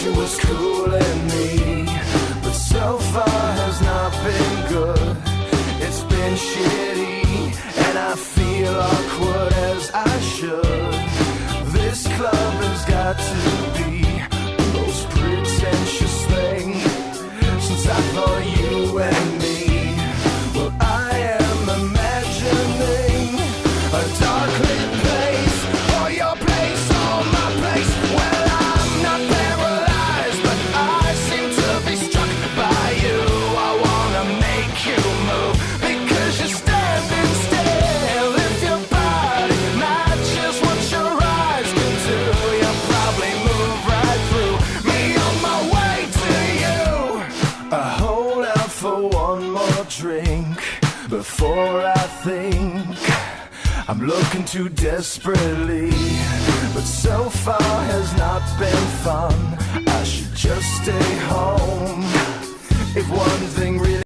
she was cooling me, but so far has not been good. It's been shitty, and I feel awkward as I should. This club has got to be the most pretentious thing since I thought you and me. Well, I am imagining a dark lit place, or your place, or my place. Well, I'm not paralyzed, but I seem to be struck by you. I wanna make you move because you're standing still. If your body matches what your eyes can do, you'll probably move right through me on my way to you. I hold out for one more drink before I think I'm looking too desperately, but so far has not been fun. I should just stay home. If one thing really